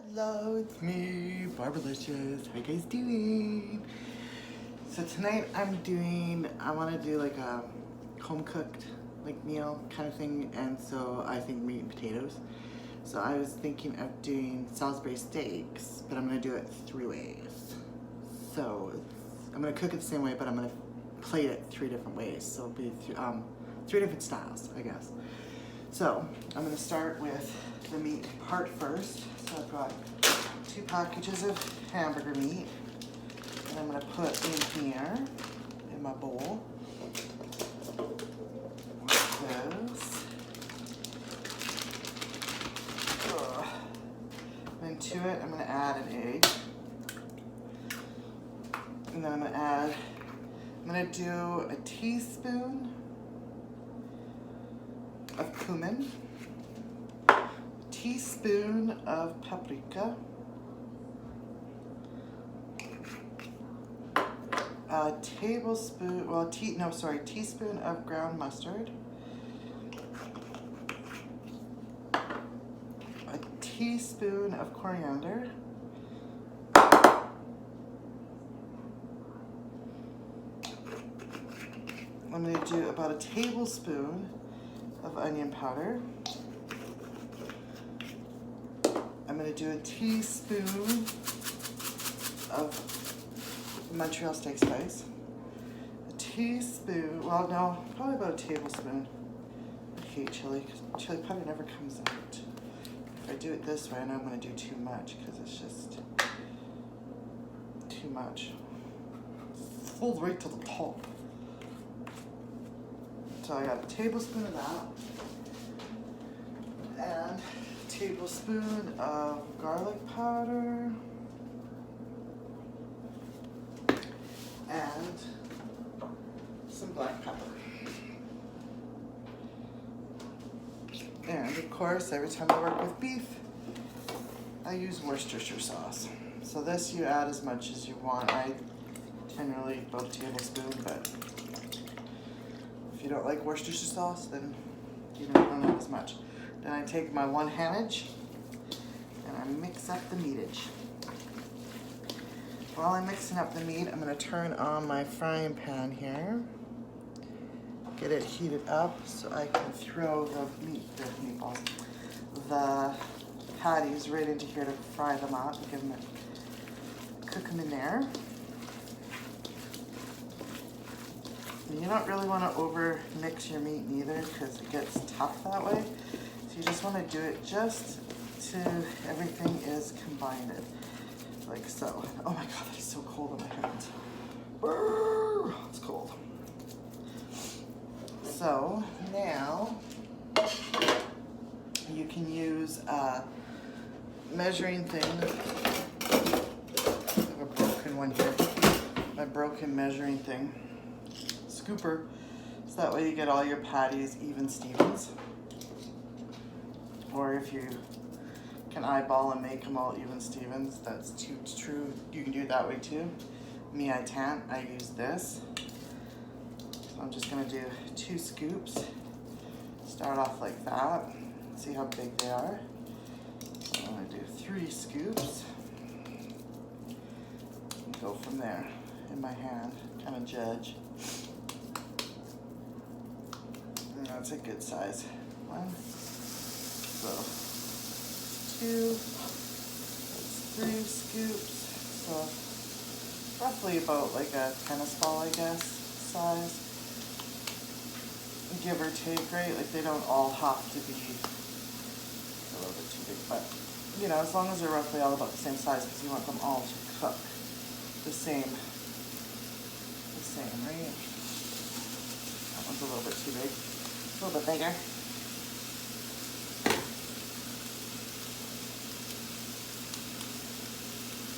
Hello, it's me, Barbalicious. How you guys doing? So tonight I want to do like a home cooked like meal kind of thing, and so I think meat and potatoes. So I was thinking of doing Salisbury steaks, but I'm going to do it 3 ways. So I'm going to cook it the same way, but I'm going to plate it 3 different ways. So it'll be 3 different styles, I guess. So I'm going to start with the meat part first. So I've got 2 packages of hamburger meat, and I'm going to put in here in my bowl like this. Then to it I'm going to add an egg, and then I'm going to do a teaspoon of cumin, teaspoon of paprika, a teaspoon of ground mustard, a teaspoon of coriander, I'm going to do about a tablespoon of onion powder. I'm going to do a teaspoon of Montreal steak spice. A teaspoon, well no, probably about a tablespoon. I hate chili because chili powder never comes out. If I do it this way, I know I'm going to do too much because it's just too much. It's filled right to the top. So I got a tablespoon of that, and a tablespoon of garlic powder, and some black pepper. And of course, every time I work with beef, I use Worcestershire sauce. So this you add as much as you want. I generally about a tablespoon, but if you don't like Worcestershire sauce, then you don't have as much. Then I take my 1 handage and I mix up the meatage. While I'm mixing up the meat, I'm going to turn on my frying pan here. Get it heated up so I can throw the patties right into here to fry them up and cook them in there. You don't really want to over mix your meat neither because it gets tough that way. So you just want to do it just to everything is combined, like so. Oh my god, it's so cold in my hands. Brrr, it's cold. So now you can use a measuring thing. I have a broken one here. My broken measuring thing. Scooper, so that way you get all your patties even Stevens. Or if you can eyeball and make them all even Stevens, that's true. You can do it that way too. Me, I can't. I use this. So I'm just going to do 2 scoops. Start off like that. See how big they are. So I'm going to do 3 scoops. And go from there in my hand. Kind of judge. That's a good size one. So 2, that's 3 scoops. So roughly about like a tennis ball, I guess, size. Give or take, right? Like they don't all have to be a little bit too big, but you know, as long as they're roughly all about the same size, because you want them all to cook the same, right? That one's a little bit too big. A little bit bigger.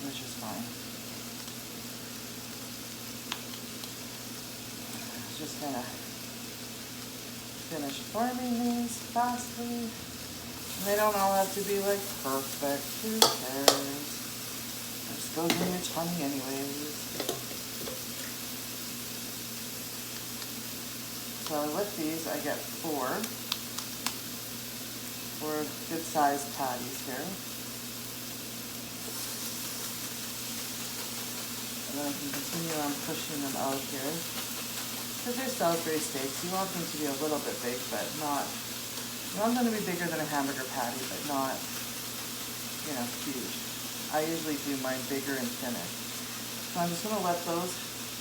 Which is fine. Just gonna finish forming these fastly. And they don't all have to be like perfect. Who cares? It just goes in your tummy anyways. So with these, I get 4 good sized patties here. can continue on pushing them out here. Because they're Salisbury steaks, you want them to be a little bit big, but not, you want them to be bigger than a hamburger patty, but not, you know, huge. I usually do mine bigger and thinner. So I'm just going to let those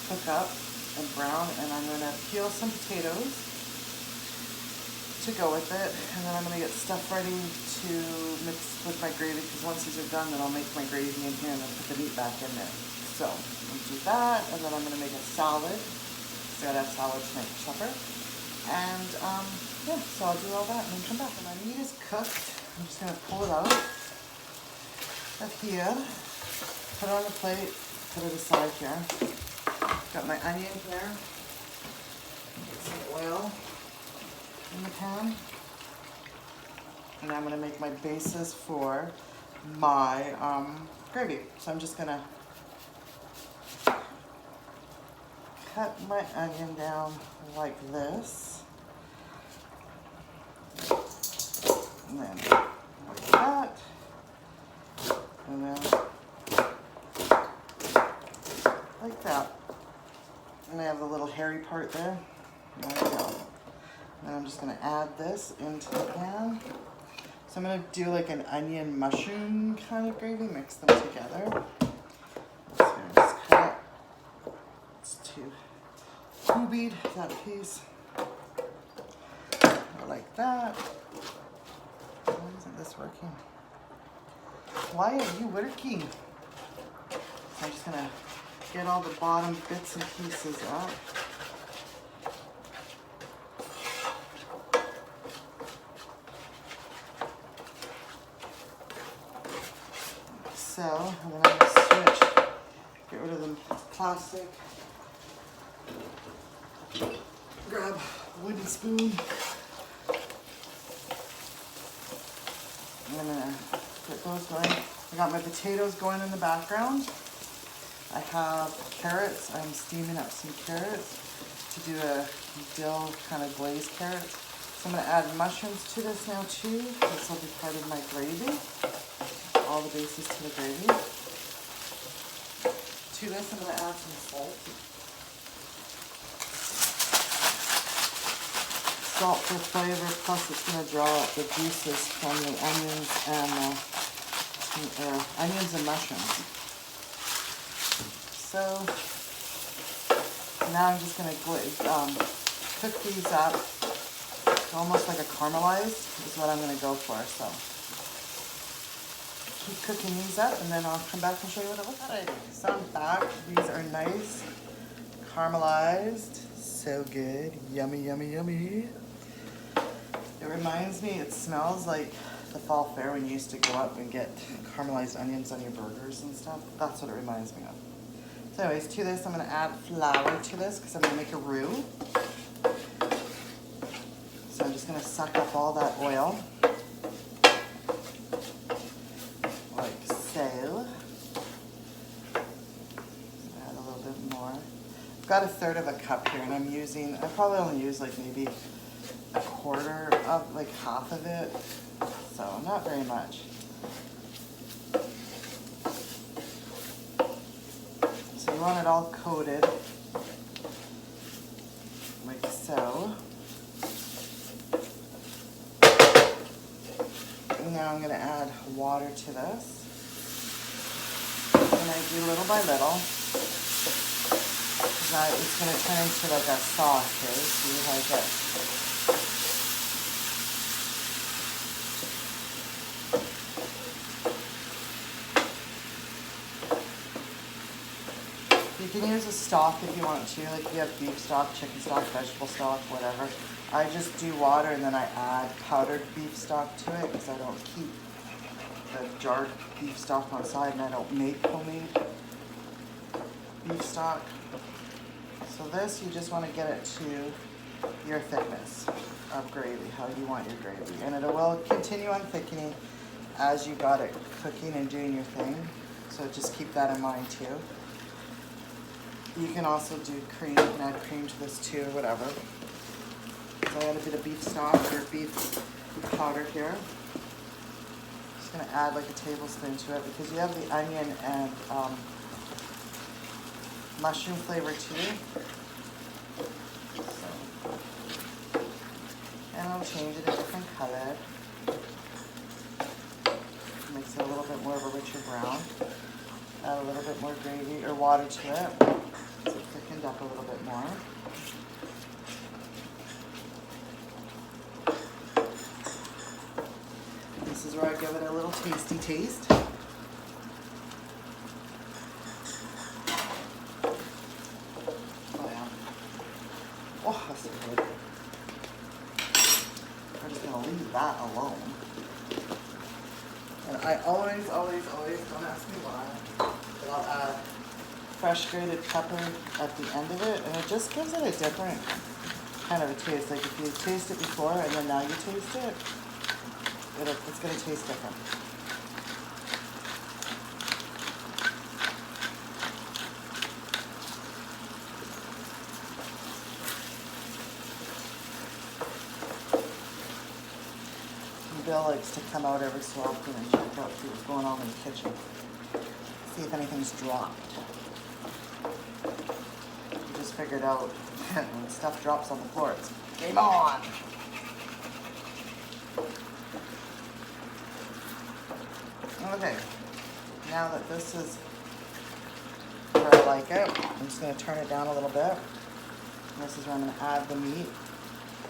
cook up and brown, and I'm going to peel some potatoes to go with it, and then I'm going to get stuff ready to mix with my gravy, because once these are done, then I'll make my gravy in here and then put the meat back in there. So I'm going to do that, and then I'm going to make a salad. So I gotta have salad tonight for supper. And yeah, so I'll do all that and then come back. And my meat is cooked. I'm just gonna pull it out of here, put it on the plate, put it aside here. Got my onion here. Get some oil in the pan. And I'm gonna make my basis for my gravy. So I'm just gonna cut my onion down like this. And then like that. And then like that. And I have the little hairy part there. There we go. And I'm just going to add this into the pan. So I'm going to do like an onion mushroom kind of gravy, mix them together. So just cut it. It's too cubied, that piece. Like that. Why isn't this working? Why are you working? So I'm just going to get all the bottom bits and pieces up. So, and then I'm going to switch, get rid of the plastic, grab a wooden spoon, I'm going to get those going. I got my potatoes going in the background. I have carrots, I'm steaming up some carrots to do a dill kind of glazed carrots. So I'm going to add mushrooms to this now too. This will be part of my gravy. All the bases to the gravy. To this, I'm going to add some salt. Salt for flavor, plus it's going to draw out the juices from the onions and mushrooms. So now I'm just going to cook these up. Almost like a caramelized is what I'm going to go for. So keep cooking these up, and then I'll come back and show you what it looks like. So I'm back. These are nice, caramelized. So good. Yummy, yummy, yummy. It reminds me, it smells like the fall fair when you used to go up and get caramelized onions on your burgers and stuff. That's what it reminds me of. So anyways, to this, I'm going to add flour to this because I'm going to make a roux. So I'm just going to suck up all that oil. Like so. Add a little bit more. I've got 1/3 of a cup here, and I'm using, I probably only use like maybe 1/4 of, like half of it. So not very much. So you want it all coated, like so. And now I'm going to add water to this. And I do little by little. It's going to turn into like a sauce here. See how I get. You can use a stock if you want to, like if you have beef stock, chicken stock, vegetable stock, whatever. I just do water and then I add powdered beef stock to it because I don't keep the jarred beef stock on side, and I don't make homemade beef stock. So this, you just want to get it to your thickness of gravy, how you want your gravy. And it will continue on thickening as you got it cooking and doing your thing. So just keep that in mind too. You can also do cream, you can add cream to this too, or whatever. So I add a bit of beef stock or beef powder here. Just gonna add like a tablespoon to it because you have the onion and mushroom flavor too. So, and I'll change it a different color. Makes it a little bit more of a richer brown. Add a little bit more gravy or water to it, so it thickened up a little bit more. This is where I give it a little tasty taste. Oh yeah. Oh, that's so good. We're just gonna leave that alone. And I always, don't ask me why, but I'll add fresh grated pepper at the end of it, and it just gives it a different kind of a taste. Like if you taste it before and then now you taste it, it's going to taste different. Bill likes to come out every so often and check out, see what's going on in the kitchen. See if anything's dropped. We just figured out when stuff drops on the floor, it's game on! Okay, now that this is where I like it, I'm just going to turn it down a little bit. And this is where I'm going to add the meat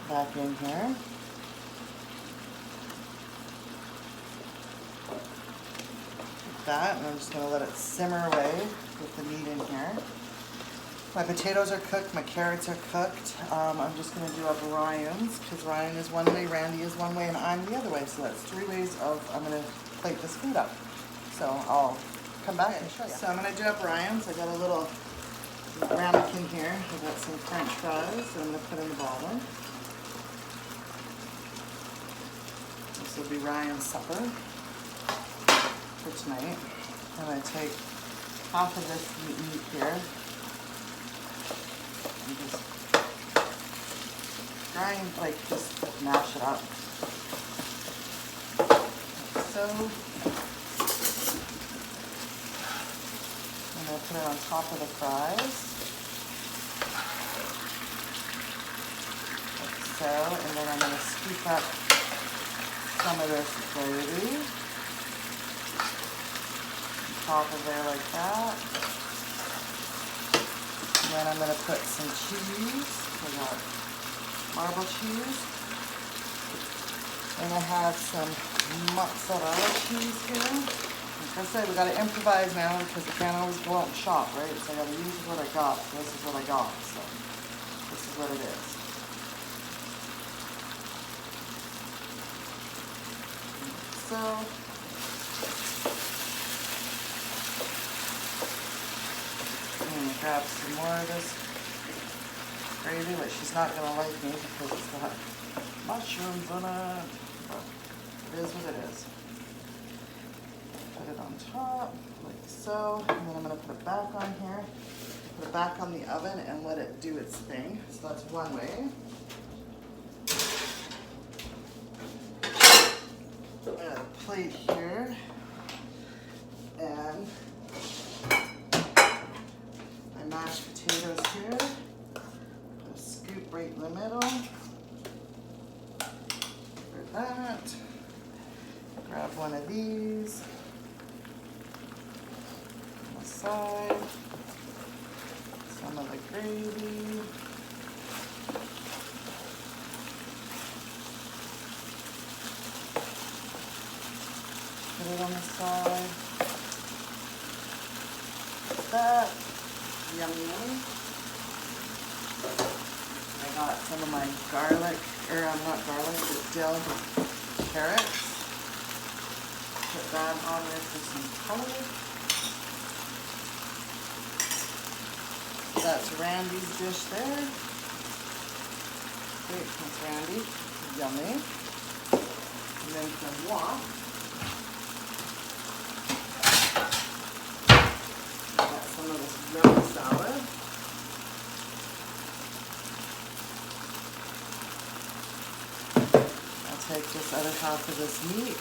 back in here. That, and I'm just going to let it simmer away with the meat in here. My potatoes are cooked, my carrots are cooked. I'm just going to do up Ryan's, because Ryan is one way, Randy is one way, and I'm the other way. So that's 3 ways of, I'm going to plate this food up. So I'll come back and show you. So I'm going to do up Ryan's. I got a little ramekin here. I got some French fries that I'm going to put in the bottom. This will be Ryan's supper for tonight. I'm going to take half of this meat here and just grind, like just mash it up. Like so. I'm going to put it on top of the fries. Like so. And then I'm going to scoop up some of this gravy. Top of there like that. And then I'm going to put some cheese. I got marble cheese. And I have some mozzarella cheese here. Like I said, we got to improvise now because we can't always go out and shop, right? So I got to use what I got. So this is what I got. So this is what it is. So grab some more of this gravy, but she's not going to like me because it's got mushrooms in it, but it is what it is. Put it on top, like so, and then I'm going to put it back on here, put it back on the oven and let it do its thing. So that's one way. I got a plate here, and mashed potatoes here. Put a scoop right in the middle. For that. Grab one of these. On the side. Some of the gravy. Put it on the side. Like that. Yummy, yummy. I got some of my garlic, or not garlic, but dill carrots. Put that on there for some color. That's Randy's dish there. Great, that's Randy. Yummy. And then some wok. Some of this yummy salad. I'll take this other half of this meat.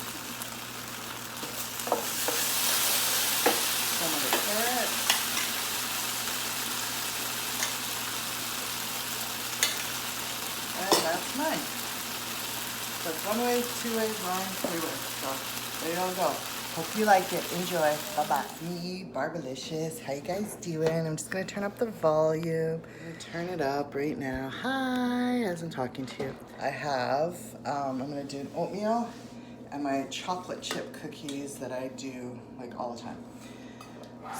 Some of the carrots. one way, two ways, wrong, three ways. So there you go. Hope you like it. Enjoy. Bye-bye. Me, Barbalicious. How you guys doing? I'm just going to turn up the volume. I'm going to turn it up right now. Hi, as I'm talking to you. I have, I'm going to do an oatmeal and my chocolate chip cookies that I do like all the time.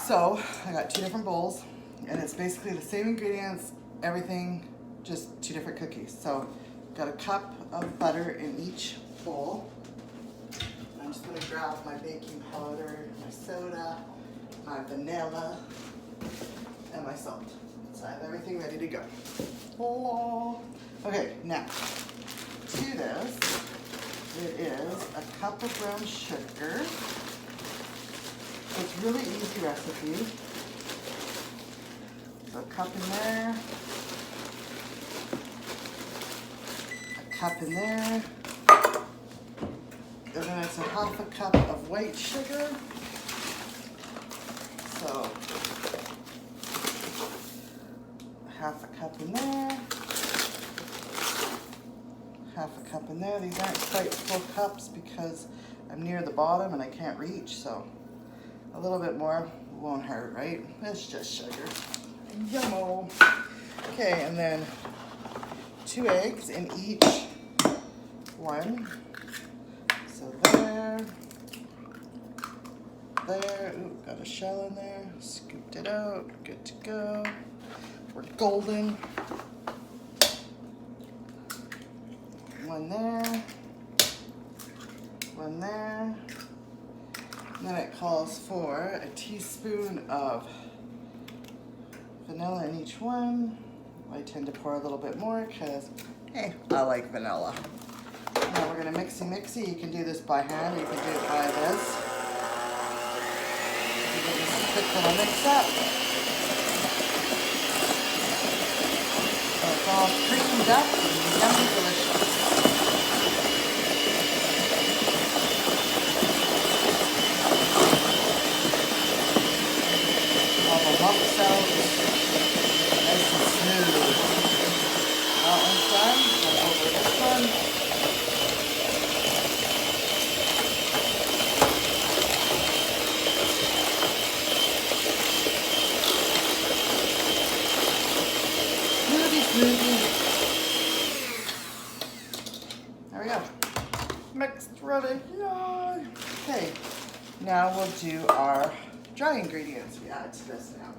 So I got two different bowls and it's basically the same ingredients, everything, just two different cookies. So got a cup of butter in each bowl. I'm just gonna grab my baking powder, my soda, my vanilla, and my salt. So I have everything ready to go. Oh. Okay, now to this, it is a cup of brown sugar. It's a really easy recipe. So a cup in there, a cup in there, and then it's a half a cup of white sugar. So half a cup in there, half a cup in there. These aren't quite full cups because I'm near the bottom and I can't reach, so a little bit more won't hurt, right? It's just sugar. Yummo. Okay, and then 2 eggs in each one. So there, ooh, got a shell in there, scooped it out, good to go. We're golden. One there, one there. And then it calls for a teaspoon of vanilla in each one. I tend to pour a little bit more because, hey, I like vanilla. Now we're gonna mixy. You can do this by hand, you can do it by this. You get this quick little mix up. So it's all creamed up and yummy delicious. All the lumps out, nice and smooth. That one's done. Go over this one. There we go. Mixed, ready. Yay. Okay, now we'll do our dry ingredients we add to this now.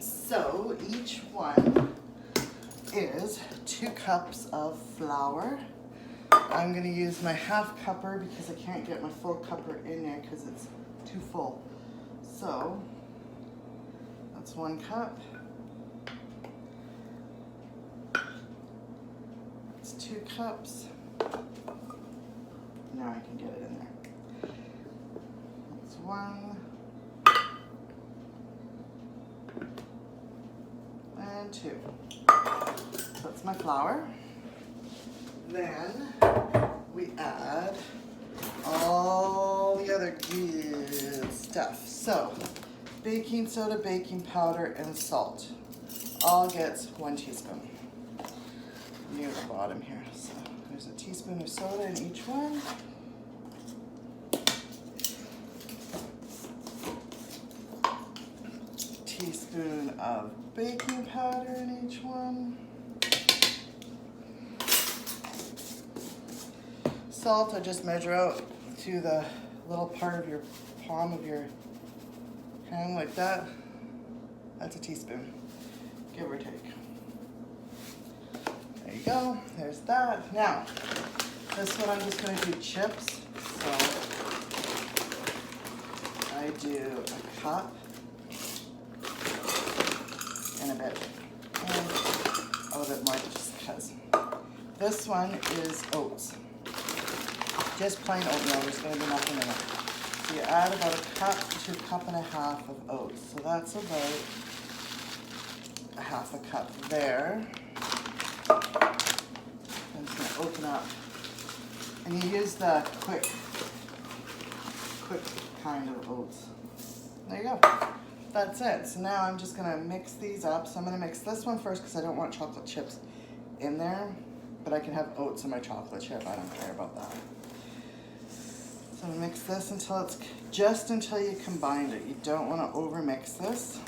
So each one is 2 cups of flour. I'm going to use my half cupper because I can't get my full cupper in there because it's too full. So that's 1 cup. It's 2 cups. Now I can get it in there. That's 1 and 2. That's my flour. Then we add all the other good stuff. So baking soda, baking powder, and salt. All gets 1 teaspoon. Near the bottom here. So there's a teaspoon of soda in each one. Teaspoon of baking powder in each one. Salt, I just measure out to the little part of your palm of your hand like that. That's a teaspoon, give or take. There you go, there's that. Now, this one I'm just gonna do chips. So I do a cup and a bit, and a little bit more just because. This one is oats. Just plain oatmeal, there's gonna be nothing in it. So you add about a cup to a cup and a half of oats. So that's about a half a cup there. I'm just gonna open up. And you use the quick kind of oats. There you go. That's it. So now I'm just gonna mix these up. So I'm gonna mix this one first because I don't want chocolate chips in there. but I can have oats in my chocolate chip. I don't care about that. So mix this until it's just until you combine it. You don't want to over mix this.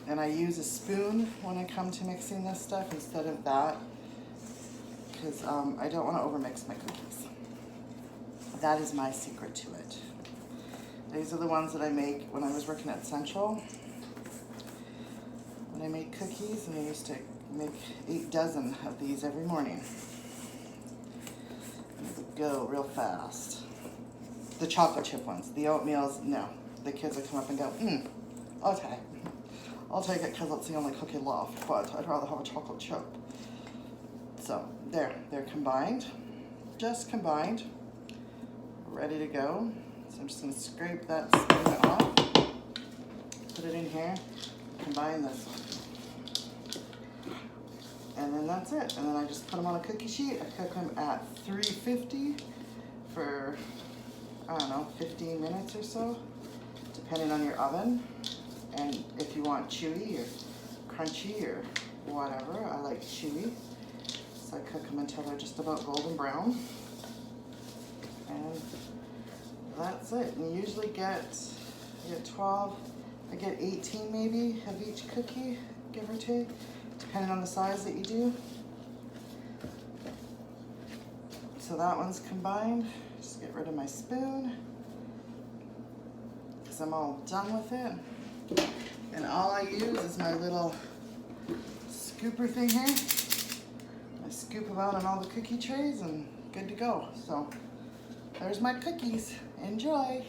And I use a spoon when I come to mixing this stuff instead of that, because I don't want to over mix my cookies. That is my secret to it. These are the ones that I make when I was working at Central. When I made cookies, and I used to make 8 dozen of these every morning. And it would go real fast. The chocolate chip ones. The oatmeals, no. The kids would come up and go, okay. I'll take it because it's the only cookie left, but I'd rather have a chocolate chip. So, there. They're combined. Just combined. Ready to go. So I'm just going to scrape that spoon off. Put it in here. Combine this one. And then that's it. And then I just put them on a cookie sheet. I cook them at 350 for, I don't know, 15 minutes or so, depending on your oven. And if you want chewy or crunchy or whatever, I like chewy. So I cook them until they're just about golden brown. And that's it. And you usually get 12, I get 18 maybe of each cookie, give or take, depending on the size that you do. So that one's combined. Just get rid of my spoon, because I'm all done with it. And all I use is my little scooper thing here. I scoop them out on all the cookie trays and good to go. So there's my cookies. Enjoy.